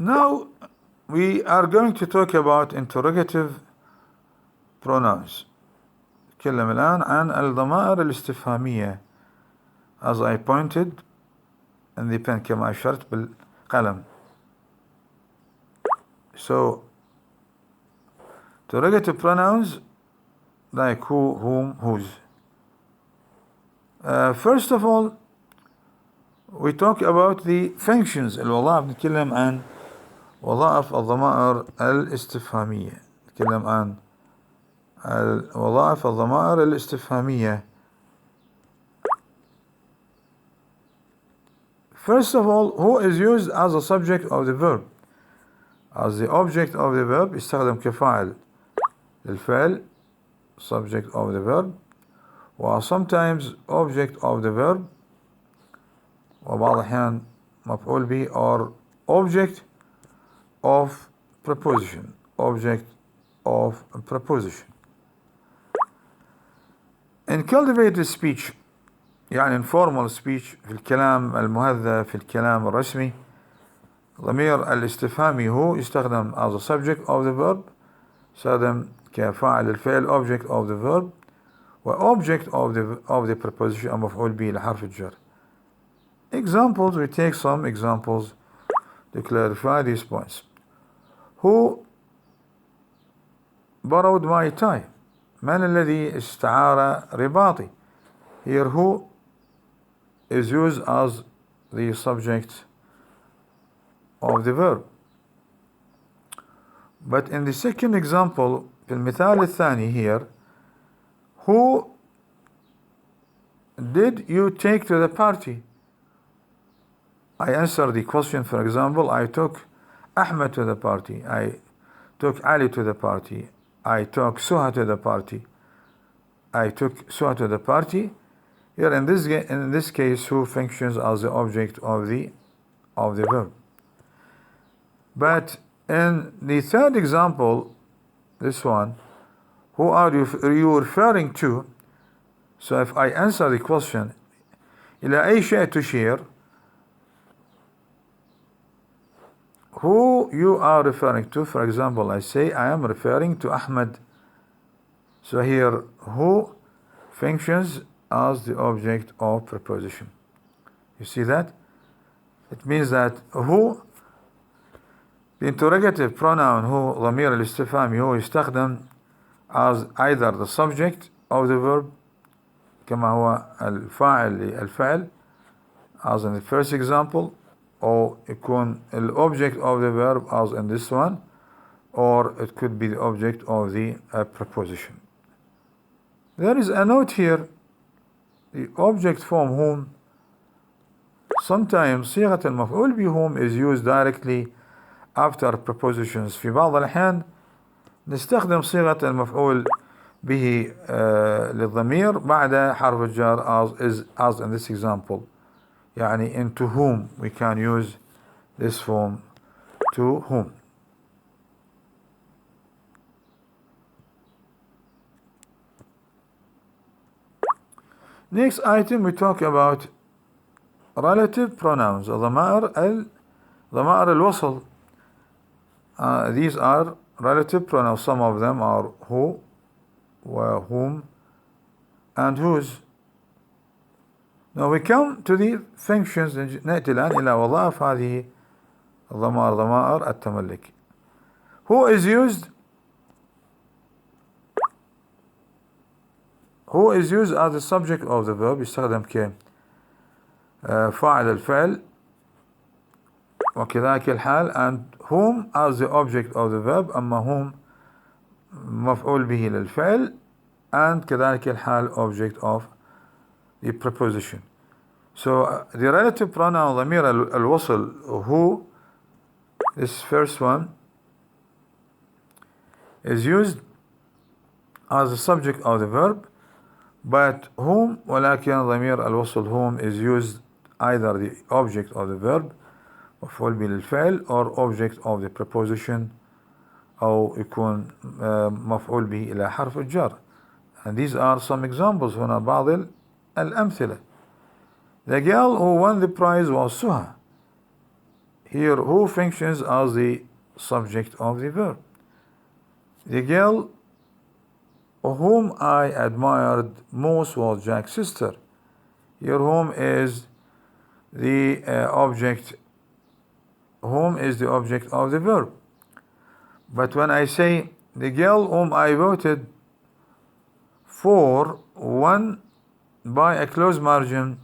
Now we are going to talk about interrogative pronouns. نتكلم الآن عن الضمائر الاستفهامية as I pointed in the pen كما أشرت بالقلم. So interrogative pronouns like who, whom, whose. First of all, we talk about the functions. الوظائف نتكلم عن وظائف الضمائر الاستفهامية. نتكلم عن وظائف الضمائر الاستفهامية. First of all, who is used as a subject of the verb. As the object of the verb يستخدم كفاعل للفعل, subject of the verb, و sometimes object of the verb, وبعض الأحيان مفعول به, or object of preposition, object of preposition. In cultivated speech يعني informal speech, في الكلام المهذب, في الكلام الرسمي, ضمير الاستفهامي هو يستخدم as a subject of the verb, يستخدم كفاعل الفعل, object of the verb, و object of the preposition مفعول به لحرف الجر. Examples, we take some examples to clarify these points. Who borrowed my tie? من الذي استعار رباطي? Here who is used as the subject of the verb. But in the second example, في المثال الثاني here, who did you take to the party? I answer the question, for example, I took Ahmed to the party, I took Ali to the party, I took Suha to the party, I took Suha to the party. Here in this case, who functions as the object of the verb. But in the third example, this one, who are you referring to? So if I answer the question, إلى أي شيء تشير? Who you are referring to? For example, I say I am referring to Ahmed. So here, who functions as the object of preposition. You see that? It means that who, the interrogative pronoun who, ضمير الاستفهامي هو يستخدم as either the subject of the verb كما هو الفاعل للفعل as in the first example, or يكون object of the verb as in this one, or it could be the object of the preposition. There is a note here, the object form whom, sometimes صيغة المفعول به whom is used directly after prepositions. في بعض الأحيان نستخدم صيغة المفعول به للضمير بعد حرف الجر as in this example. يعني into whom we can use this form, to whom. Next item we talk about relative pronouns, ضمائر الوصل. These are relative pronouns. Some of them are who, whom, and whose. Now we come to the functions. نأتي الآن إلى وظائف هذه الضمائر, ضمائر التملك. Who is used as the subject of the verb, يستخدم كفاعل الفعل وكذلك الحال, and whom as the object of the verb, أما whom مفعول به للفعل, and كذلك الحال object of the preposition. So the relative pronoun ضمير الوصل who, this first one, is used as the subject of the verb, but whom, ولكن ضمير الوصل whom is used either the object of the verb مفعول به للفعل, or object of the preposition, أو يكون مفعول به إلى حرف الجر. And these are some examples. هنا بعض الأمثلة. The girl who won the prize was Suha. Here, who functions as the subject of the verb. The girl whom I admired most was Jack's sister. Here, whom is the object. Whom is the object of the verb. But when I say the girl whom I voted for won by a close margin,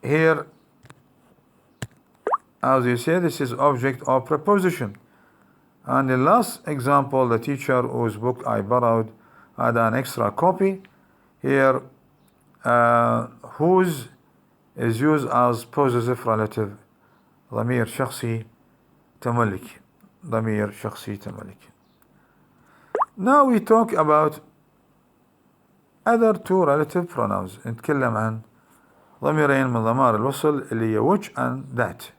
here, as you say, this is object of preposition. And the last example, the teacher whose book I borrowed had an extra copy. Here, whose is used as possessive relative. ضمير شخصي تملك. ضمير شخصي تملك. Now we talk about other two relative pronouns. نتكلم عن ضميرين من ضمائر الوصل اللي هي which and that.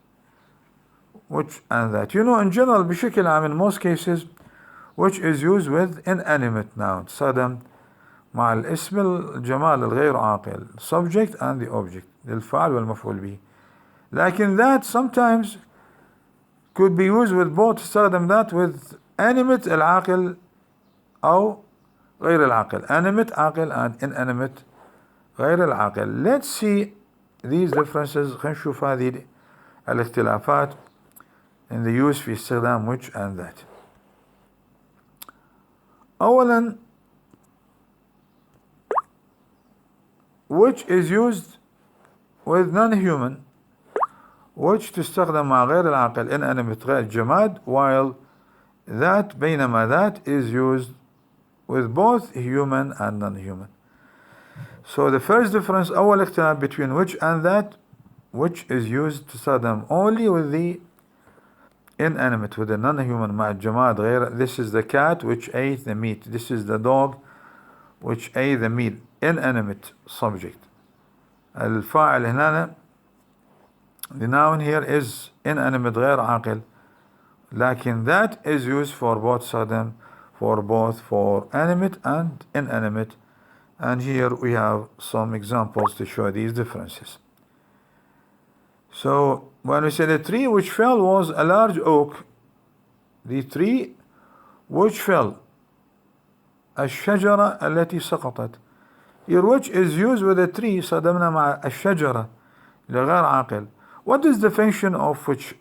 Which and that. You know, in general بشكل عام in most cases which is used with inanimate noun. تستخدم مع الاسم الجمال الغير عاقل. Subject and the object. للفاعل والمفعول به. لكن that sometimes could be used with both. تستخدم that with animate العاقل أو غير العاقل. Animate عاقل and inanimate غير العاقل. Let's see these differences. خلينا نشوف هذه الاختلافات in the use في استخدام which and that. أولا, which is used with non-human. which تستخدم مع غير العاقل inanimate غير الجماد, while that بينما that is used with both human and non-human. So the first difference, أول اختلاف between which and that, which is used تستخدم only with the inanimate, with the non-human مع الجماد غير. This is the cat which ate the meat. This is the dog which ate the meat. Inanimate subject. الفاعل هنا, the noun here is inanimate غير عاقل. لكن that is used for both صدم, for both for animate and inanimate. And here we have some examples to show these differences. So when we say the tree which fell was a large oak, the tree which fell, الشجرة التي سقطت. Here which is used with a tree, صدمنا مع الشجرة لغير عاقل. What is the function of which?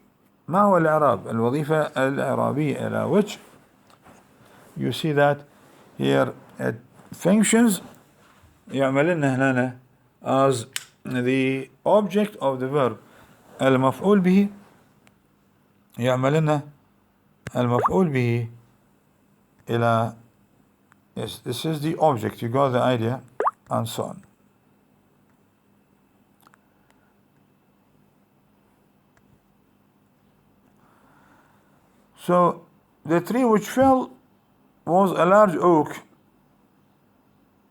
ما هو الإعراب؟ الوظيفة الإعرابية إلى which? You see that here it functions يعمل لنا هنا as the object of the verb. المفعول به يعمل لنا المفعول به إلى, yes, this is the object, you got the idea, and so on. So the tree which fell was a large oak.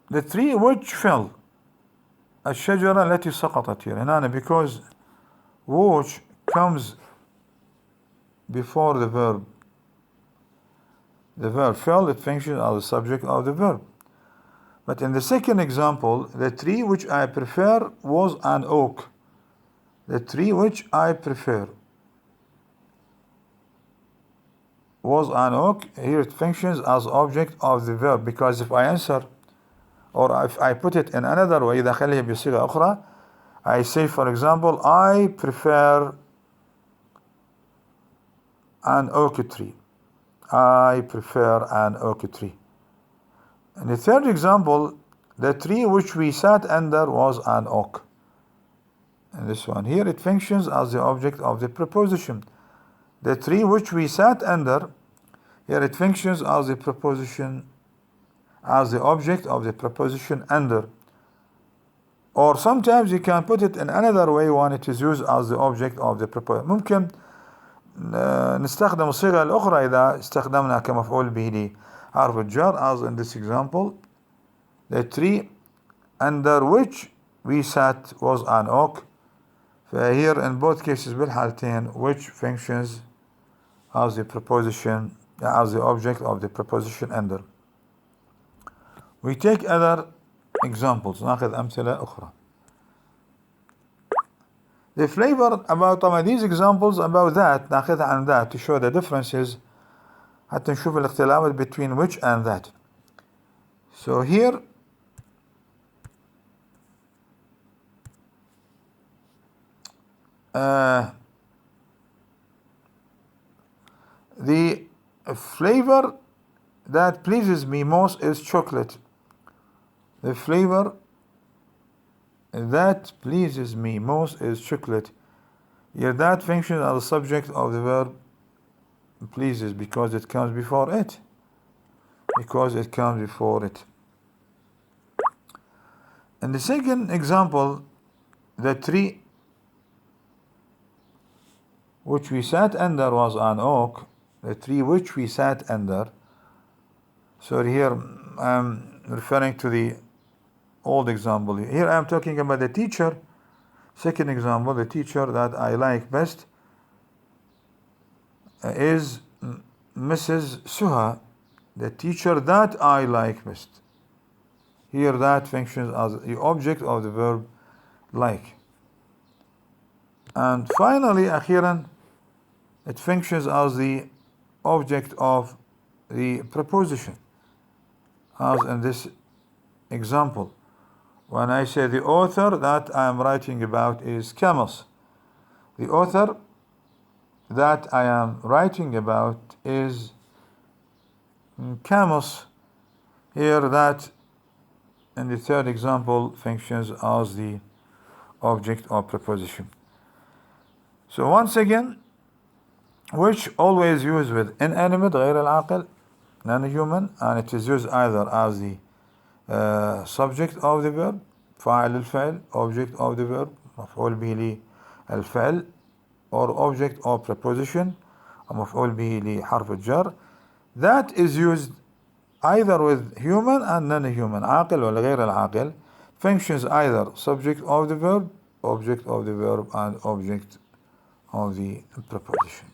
The tree which fell, الشجرة التي سقطت here هنا, because which comes before the verb. The verb fell, it functions as the subject of the verb. But in the second example, the tree which I prefer was an oak. The tree which I prefer was an oak. Here it functions as object of the verb, because if I answer, or if I put it in another way, إذا أخليها بصيغة أخرى, I say, for example, I prefer an oak tree. I prefer an oak tree. In the third example, the tree which we sat under was an oak. And this one here, it functions as the object of the preposition. The tree which we sat under, here it functions as the preposition, as the object of the preposition under. Or sometimes you can put it in another way when it is used as the object of the preposition. ممكن نستخدم الصيغة الأخرى إذا استخدمنا كمفعول به لحرف الجر, as in this example, the tree under which we sat was an oak. فهير in both cases بالحالتين which functions as the preposition, as the object of the preposition under. We take other examples. ناخذ أمثلة أخرى. The flavor about طبعا these examples about that ناخذها عن that to show the differences حتى نشوف الاختلافات between which and that. So here the flavor that pleases me most is chocolate. The flavor that pleases me most is chocolate. Here that functions as the subject of the verb pleases because it comes before it. In the second example, the tree which we sat under was an oak. The tree which we sat under. So here I'm referring to the old example. Here I'm talking about the teacher. Second example, the teacher that I like best is Mrs. Suha. The teacher that I like best. Here that functions as the object of the verb like. And finally, أخيرا, it functions as the object of the preposition, as in this example. When I say the author that I am writing about is Camus. The author that I am writing about is Camus. Here that in the third example functions as the object of preposition. So once again, which always used with inanimate غير العاقل, non-human, and it is used either as the subject of the verb فاعل الفعل, object of the verb مفعول به للفعل, or object of preposition مفعول به لحرف الجر. That is used either with human and non-human, عاقل ولا غير العاقل, functions either subject of the verb, object of the verb, and object of the preposition.